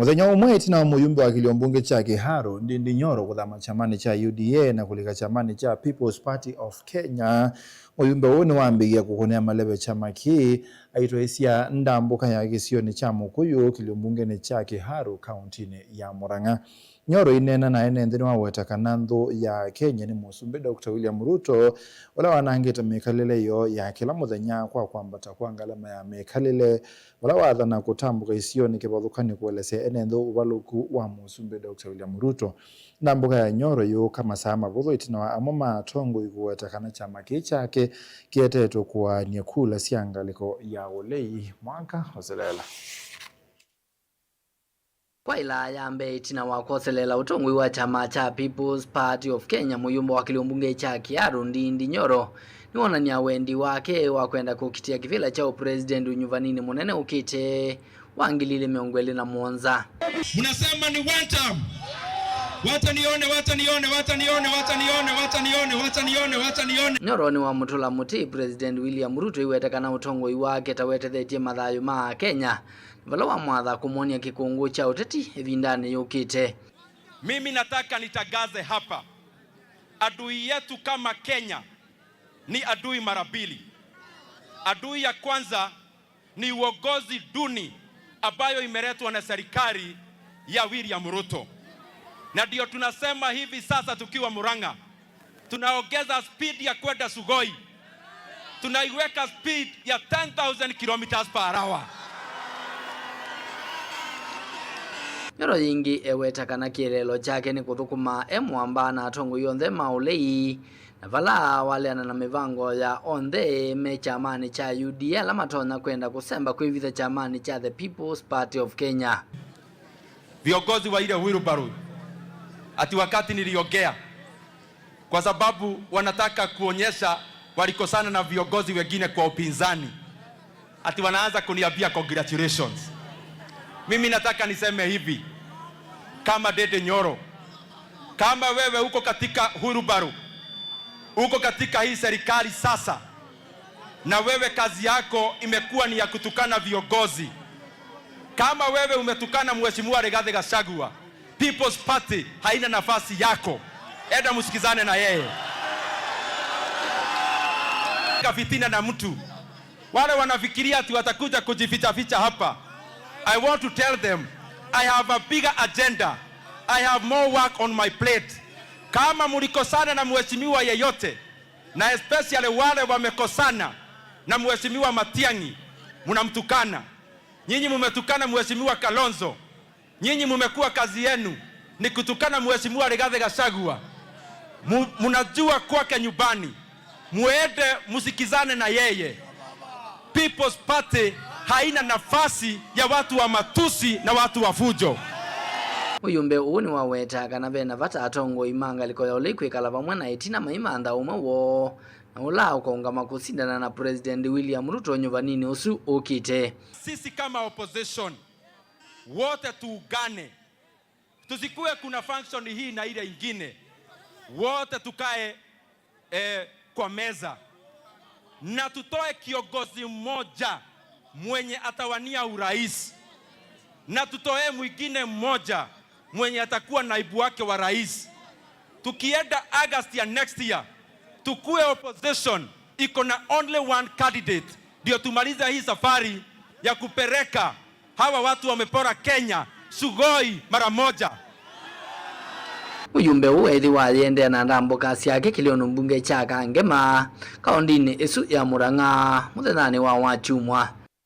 Muthenya umwe itina muyumbe wa kiliombunge cha Kiharu Ndindi Nyoro kuthama chamani cha UDA na kulika chamani cha People's Party of Kenya. Muyumbe huu ni waambigia kukunea malebe chama ki aitwaisia ndambuka ya gisioni cha Mukuyu kiliombunge cha Kiharu kauntini ya Murang'a. Nyoro inena na enendeni wa wetakana nthu ya Kenya ni musumbi Dr. William Ruto wala wanangita mikalile yo ya kila muthenya kwa kwambata kwa ngalama ya mikalile wala wathana kutambuka isioni kibathukani kuelesea enendhu ubaluku wa musumbi Dr. William Ruto. Ndambuka ya Nyoro yo kama sama vutho itina wa amoma tongo ikuwetakana chama kichake kietetu kwa nyekula siangaliko ya ulei mwaka hoselela. Kwa ila yambe itina wakoselela utongwi wa chama cha People's Party of Kenya muyumbo wa kiliombunge cha Kiharu Ndindi Nyoro ni wonania wendi wake wa kwenda kukitia kivila cha president unyuvanini munene ukite wangilile miongweli na muonza. Munasema ni one term. Watanione. Nyoro ni wa mutula muti President William Ruto iwetakana utongwi wake tawetethetie mathayo ma Kenya vala wa mwatha kumonia kikungu cha uteti vindani yukite. Mimi nataka nitagaze hapa, adui yetu kama Kenya ni adui mara mbili. Adui ya kwanza ni uongozi duni ambayo imeletwa na serikali ya William Ruto. Na ndio tunasema hivi sasa tukiwa Murang'a tunaongeza speed ya kwenda Sugoi, tunaiweka speed ya 10,000 kilometers per hour. Nyoro yingi ewetakana kielelo chake ni kuthukuma emwamba na atongo yonthe maulei na vala waleana na mivango ya onthe me chamani cha UDA la matona kwenda kusemba kuivitha chamani cha the People's Party of Kenya. Viongozi wa ile wheelbarrow ati wakati niliongea kwa sababu wanataka kuonyesha walikosana na viongozi wengine kwa upinzani, ati wanaanza kuniambia congratulations. Mimi nataka niseme hivi, kama Dede Nyoro, kama wewe uko katika wheelbarrow, uko katika hii serikali sasa, na wewe kazi yako imekuwa ni ya kutukana viongozi, kama wewe umetukana Mheshimiwa Rigathi Gachagua, People's Party haina nafasi yako. Enda musikizane na yeye. Kafitina na mtu wale wanafikiria ati watakuja kujificha hapa. I want to tell them I have a bigger agenda. I have more work on my plate. Kama mulikosana na mheshimiwa yeyote, na especially wale wamekosana na mheshimiwa Matiang'i, mnamtukana. Nyinyi mumetukana mheshimiwa Kalonzo. Nyinyi mumekuwa kazi yenu ni kutukana mheshimiwa Rigathi Gachagua. Munajua kwake nyumbani, muende musikizane na yeye. People's Party haina nafasi ya watu wa matusi na watu wa fujo. Uyumbe uni waweta kana vena vata atongo imanga liko ya ulikwikala vamwe na itina maimanda umwe wo na ula ukaungama kusindana na President William Ruto nyuvanini usu ukite. Sisi kama opposition wote tuungane, tusikue kuna function hii na ile ingine, wote tukae kwa meza na tutoe kiongozi mmoja mwenye atawania urais, na tutoe mwingine mmoja mwenye atakuwa naibu wake wa rais. Tukienda August ya next year tukue opposition iko na only one candidate, ndio tumaliza hii safari ya kupereka hawa watu wamepora Kenya Sugoi mara moja. Uyumbe uwethi waliendea na ndambuka siake kiliono mbunge cha Kangema kaundini isu ya Murang'a muthethani wa wachumwa.